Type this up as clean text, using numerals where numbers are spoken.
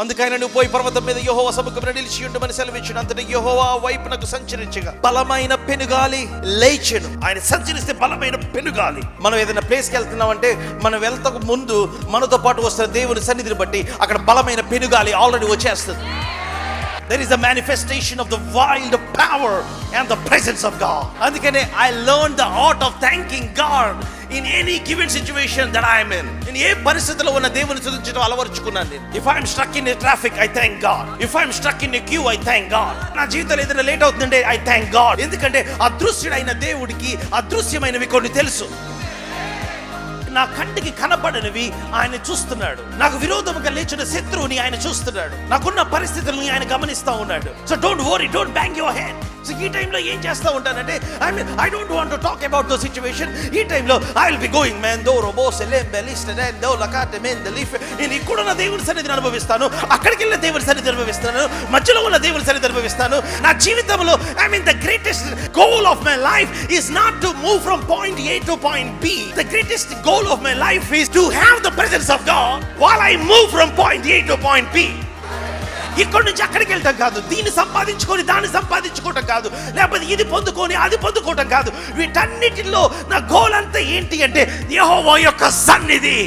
అందుకైనా నువ్వు పోయి పర్వతం మీద యెహోవా సముఖమున నిలిచి ఉండమని సెలవిచ్చాడు. అంతటా యెహోవా వైపునకు సంచరించగా బలమైన పెనుగాలి లేచెను. ఆయన సంచరిస్తే బలమైన పెనుగాలి. మనం ఏదైనా ప్లేస్కి వెళ్తున్నామంటే మనం వెళ్తకు ముందు మనతో పాటు వస్తున్న దేవుని సన్నిధిని బట్టి అక్కడ బలమైన పెనుగాలి ఆల్రెడీ వచ్చేస్తుంది. There is a manifestation of the wild power and the presence of God. అందుకనే I learned the art of thanking God in any given situation that I am in. నేను ఏ పరిస్థితిలో ఉన్న దేవుని స్తుతించడం అలవర్చుకున్నాను నేను. If I am stuck in a traffic, I thank God. If I am stuck in a queue, I thank God. నా జీవితంలో ఏదైనా late అవుతుందంటే I thank God. ఎందుకంటే అదృశ్యుడైన దేవుడికి అదృశ్యమైనవి కొన్ని తెలుసు. నా కంటికి కనబడనివి ఆయన చూస్తున్నాడు. నాకు విరోధముగా లేచిన శత్రువుని ఆయన చూస్తున్నాడు. నాకున్న పరిస్థితుల్ని ఆయన గమనిస్తా ఉన్నాడు. So don't worry, don't bang your head. So ఈ టైంలో ఏం చేస్తా ఉంటానంటే I don't want to talk about the situation. ఈ టైంలో I will be going man though రోబో సెలెం బెలిస్ట్ దెన్ దో లకాట్ మెన్ ద లీఫ్. నేను ఇక్కడ ఉన్న దేవుని సన్నిధిని అనుభవిస్తాను, అక్కడికి వెళ్ళిన దేవుని సన్నిధిని అనుభవిస్తాను, మధ్యలో ఉన్న దేవుని సన్నిధిని అనుభవిస్తాను. నా జీవితంలో the greatest goal of my life is not to move from point A to point B. The greatest goal of my life is to have the presence of God while I move from point A to point B. ఇక్కడ నుంచి అక్కడికి వెళ్ళటం కాదు, దీన్ని సంపాదించుకొని దాన్ని సంపాదించుకోవటం కాదు, లేకపోతే ఇది పొందుకొని అది పొందుకోవటం కాదు. వీటన్నిటిలో నా గోల్ అంతా ఏంటి అంటే యెహోవా యొక్క సన్నిధి.